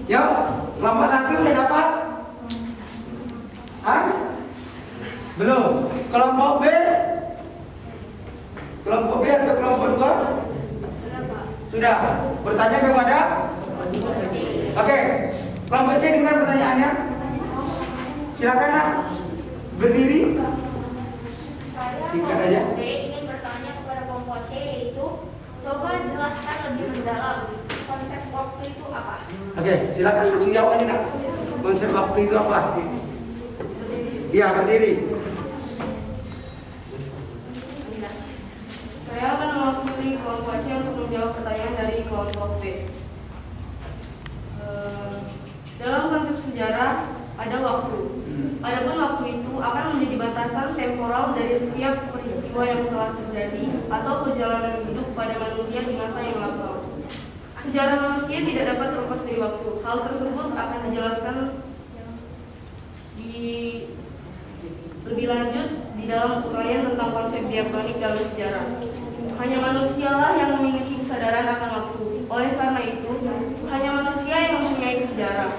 Yuk, kelompok 1 udah dapat? Hah? Belum. Kelompok B? Kelompok B atau kelompok 2? Sudah. Bertanya kepada? Oke. Kelompok C dengar pertanyaannya. Silakan nak. Berdiri. Singkat aja. Saya ingin bertanya kepada kelompok C, yaitu coba jelaskan lebih mendalam konsep waktu itu apa? Oke, silakan langsung jawab aja nak. Konsep waktu itu apa? Iya, berdiri. Saya akan mewakili kelompok C untuk menjawab pertanyaan dari kelompok B. Dalam konsep sejarah ada waktu. Adapun waktu itu akan menjadi batasan temporal dari setiap peristiwa yang telah terjadi atau perjalanan hidup pada manusia di masa yang lampau. Sejarah manusia tidak dapat terlepas dari waktu. Hal tersebut akan dijelaskan lebih lanjut di dalam uraian tentang konsep diakronik dalam sejarah. Hanya manusialah yang memiliki kesadaran akan waktu. Oleh karena itu, hanya manusia yang mempunyai sejarah.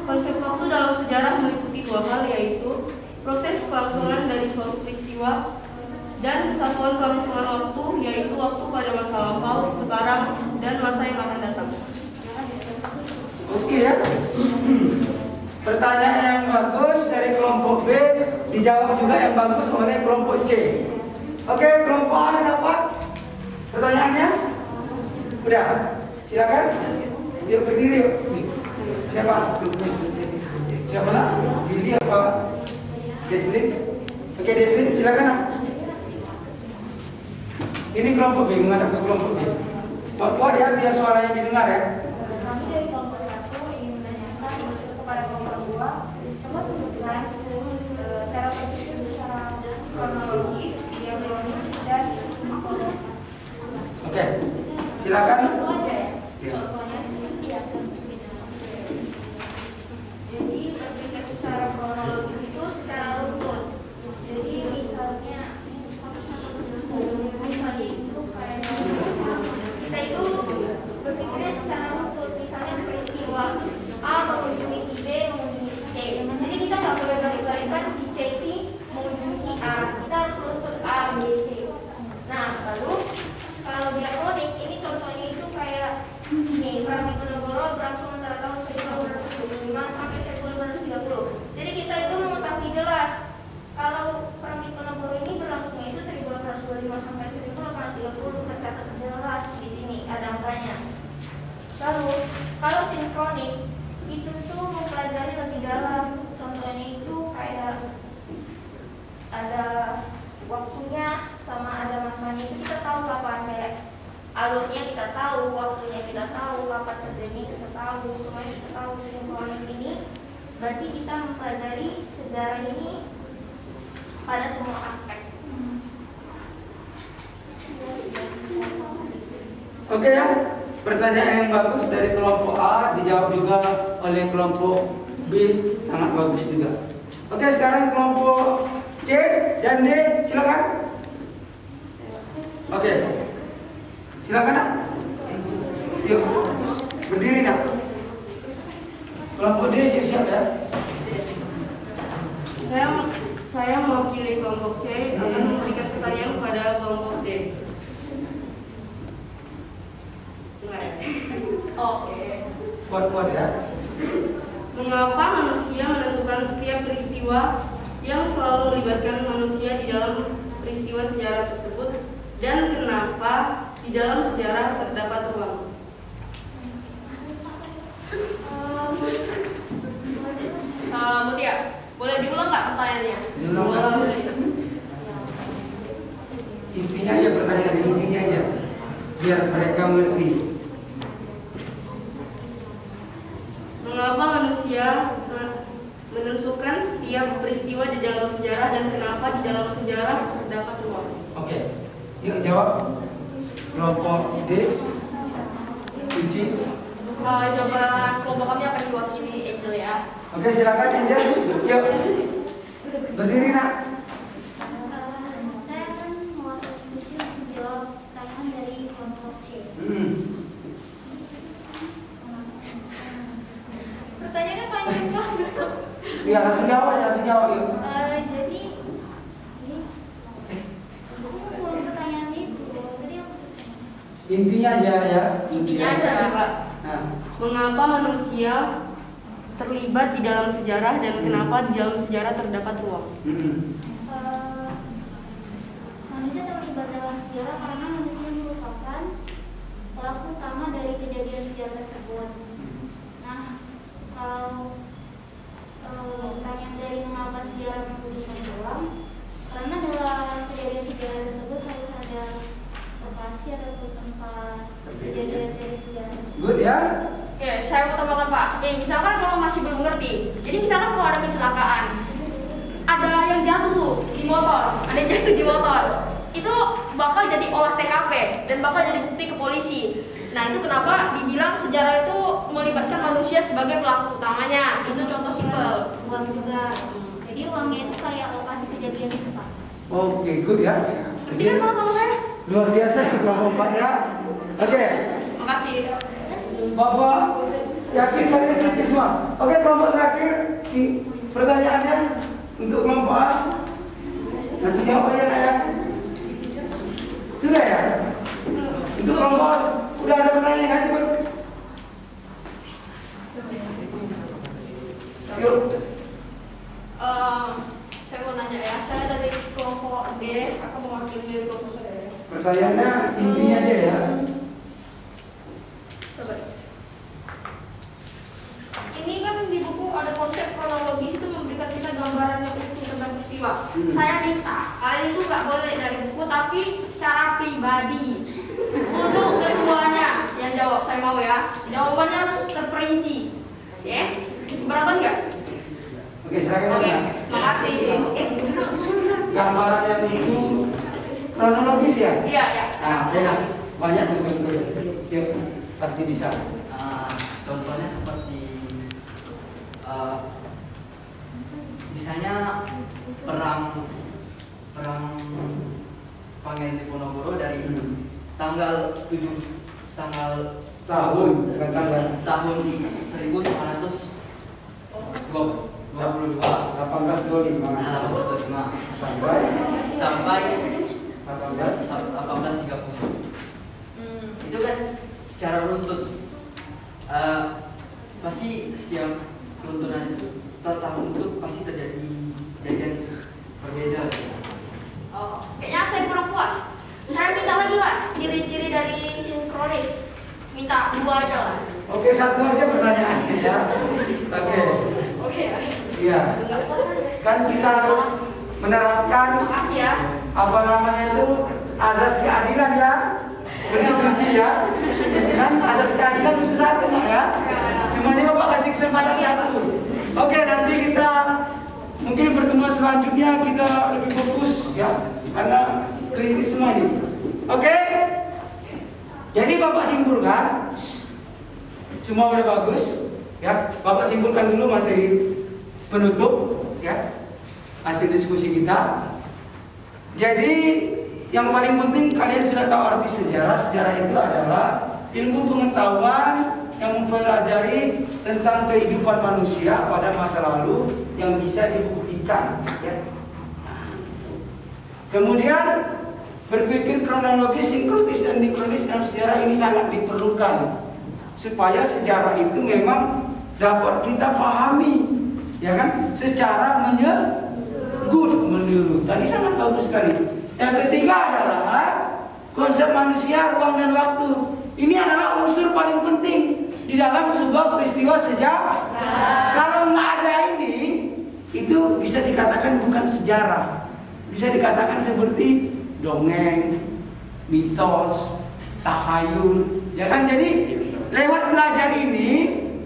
Konsep waktu dalam sejarah meliputi 2 hal, yaitu proses kelangsungan dari suatu peristiwa dan kesatuan kelangsungan waktu, yaitu waktu pada masa lampau, sekarang, dan masa yang akan datang. Oke ya. Pertanyaan yang bagus dari kelompok B dijawab juga yang bagus oleh kelompok C. Oke, kelompok A dapat pertanyaannya? Udah, silakan. Yuk berdiri yuk. Siapa? Siapa nak? Billy apa? Deslin? Oke, Deslin silakan nak. Ini kelompok B menghadap ke kelompok B. Buat ya biar suaranya didengar ya. Kami dari kelompok 1 ingin menanyakan kepada kelompok 2, coba sebutkan cara berpikir secara kronologis, diakronis, dan akoda. Oke, silakan. Itu aja ya. Ya. Contohnya sih ya. Jadi berpikir secara kronologis itu secara runtut. Jadi misalnya itu kayak kita itu berpikirnya secara runtut. Misalnya peristiwa A mengunjungi si B mengunjungi si C. Jadi kita nggak boleh balik-balikan si C ini mengunjungi si A. Kita harus runtut A, B, C. Nah, lalu kalau diakronik ini contohnya itu kayak nih, Perang Diponegoro berlangsung antara tahun 1525 sampai 1530. Jadi kita itu mengetahui jelas kalau Perang Diponegoro ini berlangsung itu 1825 sampai 1830, tercatat jelas di sini ada angkanya. Lalu kalau sinkronik itu tuh mempelajari lebih dalam. Contohnya itu kayak ada waktunya sama ada masanya, itu kita tahu kapan, kayak alurnya kita tahu, waktunya kita tahu, kapan terjadi kita tahu, semuanya kita tahu. Sinkronik ini berarti kita mempelajari sejarah ini pada semua aspek. Oke ya. Pertanyaan yang bagus dari kelompok A dijawab juga oleh kelompok B, sangat bagus juga. Oke, sekarang kelompok C dan D, silakan. Oke, silakan nak. Yuk, berdiri nak. Kelompok D siap-siap ya. Saya mewakili kelompok C akan memberikan pertanyaan kepada kelompok D. Oke. Kuat-kuat ya. Mengapa manusia menentukan setiap peristiwa yang selalu melibatkan manusia di dalam peristiwa sejarah tersebut, dan kenapa di dalam sejarah terdapat ruang? Mutia, boleh diulang nggak pertanyaannya? Diulang. Intinya aja, pertanyaan intinya aja, biar mereka mengerti. Mengapa manusia menentukan setiap peristiwa di dalam sejarah, dan kenapa di dalam sejarah terdapat ruang? Oke, yuk jawab. Kelompok D, Uji. Jawaban kelompok kami akan diwakili Angel ya. Oke, silakan Angel. Yuk, berdiri nak. Saya akan mewakili Suci untuk menjawab pertanyaan dari kelompok C. Pertanyaannya panjang banget. Ya, langsung jawab yuk. Jadi aku mau pertanyaan itu. Tadi aku Intinya aja ya. Intinya aja. Nah, Mengapa manusia terlibat di dalam sejarah, dan kenapa di dalam sejarah terdapat ruang? manusia terlibat dalam sejarah karena manusia merupakan pelaku utama dari kejadian sejarah tersebut. Nah, kalau pertanyaan dari mengapa sejarah membutuhkan ruang, karena dalam kejadian sejarah tersebut harus ada lokasi ataupun tempat kejadian dari sejarah tersebut. good ya. Oke, saya mau tambahkan Pak. Misalkan kalau masih belum ngerti, jadi misalkan kalau ada kecelakaan, ada yang jatuh tuh di motor, itu bakal jadi olah TKP dan bakal jadi bukti ke polisi. Nah, itu kenapa dibilang sejarah itu melibatkan manusia sebagai pelaku utamanya. Itu contoh simpel. Uang juga. Jadi uangnya itu kayak lokasi kejadian itu, Pak. Oke, good ya. Ngerti kan kalau sama saya? Luar biasa kelompok 4 ya. Oke, Makasih. Bapak yakin kalian ngerti semua? Oke, kelompok terakhir pertanyaannya untuk kelompok A. Langsung jawab aja ya. Sudah ya? Untuk kelompok udah ada pertanyaan kan? Coba. Yuk. Saya mau nanya ya. Saya dari kelompok D. Aku mewakili kelompok saya. Pertanyaannya intinya aja ya. Coba. Ini kan di buku ada konsep kronologis itu memberikan kita gambaran yang utuh tentang peristiwa. Saya minta kalian itu nggak boleh dari buku, tapi secara pribadi untuk keduanya yang jawab. Saya mau ya, jawabannya harus terperinci. Oke, keberatan nggak? Oke, silakan. Oke, makasih. Gambaran yang itu kronologis ya? Iya ya. Nah, enak. Banyak betul. Yuk, pasti bisa. Contohnya seperti misalnya perang Pangeran Diponegoro dari tanggal 7 tanggal Tahun 1922 sampai 1830. Itu kan secara runtut pasti setiap runtunan tahun itu pasti terjadi kejadian berbeda. Oh, kayaknya saya kurang puas. Saya minta lagi lah ciri-ciri dari sinkronis. Minta 2 aja lah. Oke, 1 aja pertanyaannya ya. Oke. Oke ya. Iya. Enggak puas aja. Kan kita harus menerapkan Makasih ya. apa namanya itu azas keadilan ya. Benar suci ya. Kan azas keadilan itu 1 Pak ya. Semuanya Bapak kasih kesempatan 1. Oke, nanti kita mungkin pertemuan selanjutnya kita lebih fokus ya, karena kritis semua ini. Oke. Jadi Bapak simpulkan, semua udah bagus ya. Bapak simpulkan dulu materi penutup ya, hasil diskusi kita. Jadi yang paling penting kalian sudah tahu arti sejarah. Sejarah itu adalah ilmu pengetahuan yang mempelajari tentang kehidupan manusia pada masa lalu yang bisa dibuktikan ya. Kemudian berpikir kronologis, sinkronis dan dikronis dalam sejarah ini sangat diperlukan supaya sejarah itu memang dapat kita pahami, ya kan, secara menyeluruh. Tadi sangat bagus sekali. Yang ketiga adalah konsep manusia, ruang dan waktu. Ini adalah unsur paling penting di dalam sebuah peristiwa sejarah. Kalau nggak ada ini, itu bisa dikatakan bukan sejarah. Bisa dikatakan seperti dongeng, mitos, tahayul, ya kan? Jadi lewat belajar ini,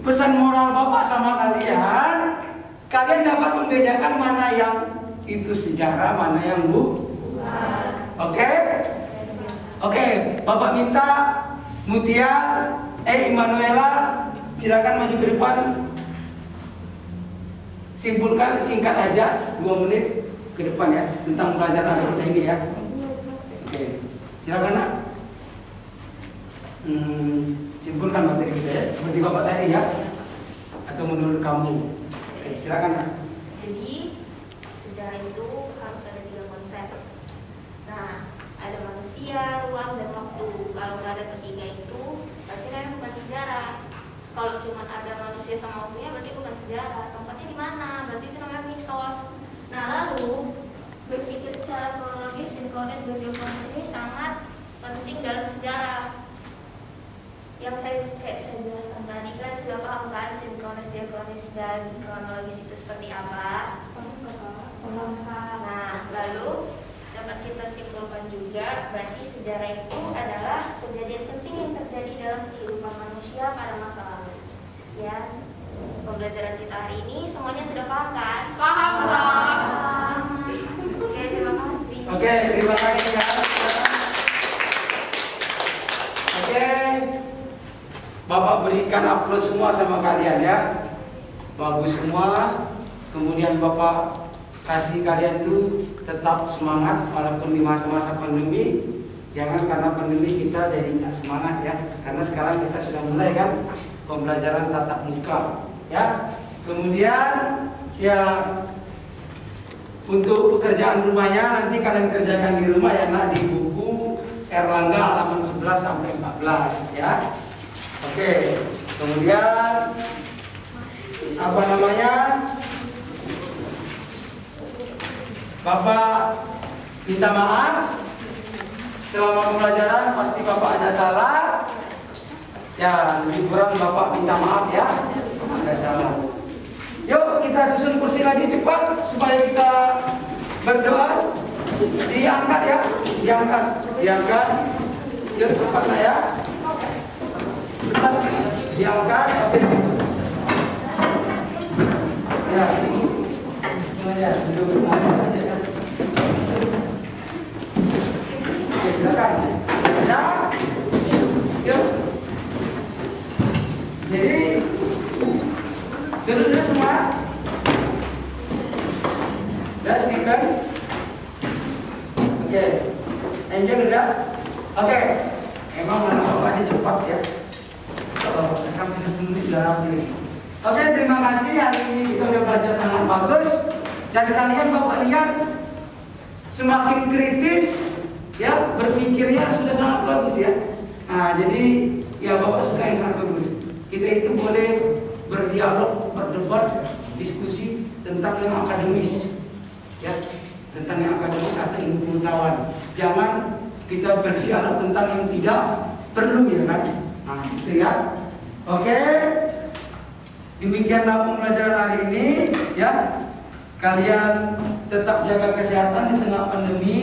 pesan moral Bapak sama kalian, kalian dapat membedakan mana yang itu sejarah, mana yang bukan. Oke, Bapak minta Mutia, Immanuela, silakan maju ke depan. Simpulkan singkat aja 2 menit ke depan ya tentang pelajaran hari kita ini ya. Oke, silakan nak. Simpulkan materi kita ya, seperti Bapak tadi ya, atau menurut kamu. Oke, silakan nak. Jadi sejarah itu harus ada 3 konsep. Nah, ada manusia, ruang, dan waktu. Kalau nggak ada ketiga itu, berarti memang bukan sejarah. Kalau cuma ada manusia sama waktunya, berarti bukan sejarah. Tempatnya di mana? Berarti itu namanya mitos. Nah, lalu berpikir secara kronologis, sinkronis, dan diakronis ini sangat penting dalam sejarah. Yang saya jelaskan tadi kan sudah paham kan sinkronis, diakronis, dan kronologis itu seperti apa? Nah, lalu dapat kita simpulkan juga berarti sejarah itu adalah kejadian penting yang terjadi dalam kehidupan manusia pada masa lalu. Ya, pembelajaran kita hari ini semuanya sudah paham kan? Paham, Pak. Oke, terima kasih. Oke, terima kasih ya. Oke, Bapak berikan aplaus semua sama kalian ya. Bagus semua. Kemudian Bapak kasih kalian tuh tetap semangat walaupun di masa-masa pandemi. Jangan karena pandemi kita jadi nggak semangat ya. Karena sekarang kita sudah mulai kan pembelajaran tatap muka ya. Kemudian ya untuk pekerjaan rumahnya nanti kalian kerjakan di rumah ya nak, di buku Erlangga halaman 11 sampai 14 ya. Oke. Kemudian apa namanya? Bapak minta maaf selama pembelajaran, pasti Bapak ada salah. Ya, lebih kurang Bapak minta maaf ya, ada salah. Yuk kita susun kursi lagi cepat supaya kita berdoa. Diangkat ya, diangkat. Yuk cepat ya. Cepat diangkat. Oke. Ya, ini semuanya duduk aja. Silakan. Ya. Yuk. Jadi duduk semua. Udah Stephen. Oke. Angel udah. Oke. Emang anak bapaknya cepat ya. Sampai 10 menit udah rapi. Oke, terima kasih. Hari ini kita udah belajar sangat bagus. Dan kalian Bapak lihat semakin kritis. Ya, berpikirnya sudah sangat bagus ya. Nah, jadi ya Bapak suka yang sangat bagus. Kita itu boleh berdialog, berdebat, diskusi tentang yang akademis, ya, tentang yang akademis atau ilmu pengetahuan. Jangan kita berdialog tentang yang tidak perlu ya kan. Nah, gitu ya. Oke, demikianlah pembelajaran hari ini ya. Kalian tetap jaga kesehatan di tengah pandemi.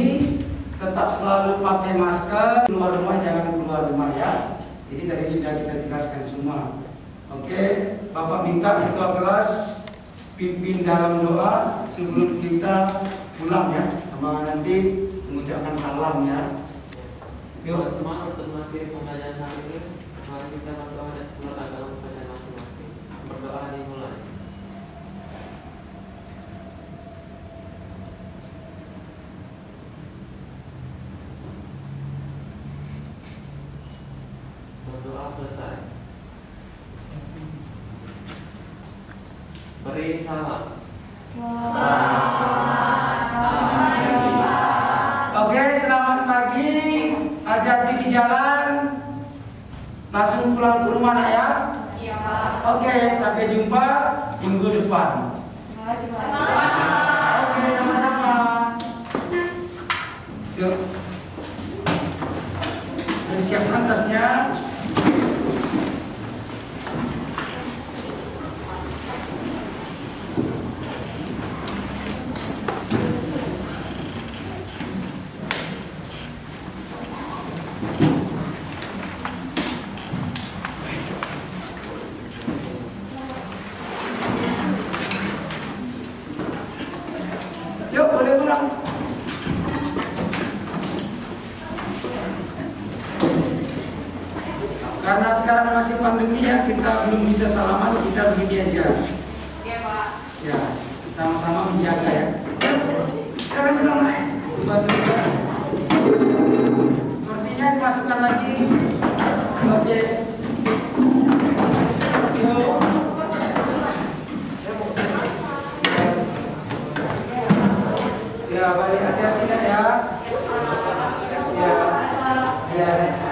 Tetap selalu pakai masker, keluar rumah jangan keluar rumah ya. Jadi tadi sudah kita jelaskan semua. Oke, Bapak minta ketua kelas pimpin dalam doa sebelum kita pulang ya. Sama nanti mengucapkan salam ya. Yuk. Teman-teman, untuk mengakhiri pembelajaran hari ini, mari kita berdoa dan menurut agama kepada masing-masing. Berdoa dimulai. Berdoa selesai. Beri salam. Oke, selamat pagi. Hati-hati di jalan. Langsung pulang ke rumah nak ya. Iya, Pak. Oke, sampai jumpa minggu depan. Terima kasih Pak. Oke, sama-sama. Yuk. Dan siapkan tasnya. Yuk, boleh pulang. Karena sekarang masih pandemi ya, kita belum bisa salaman, kita begini aja. Oke Pak. Ya, sama-sama menjaga ya. Jangan pulang naik. Bantu juga. Kursinya dimasukkan lagi. Oke. Yuk. Ya, balik hati-hati ya. Ya. Ya.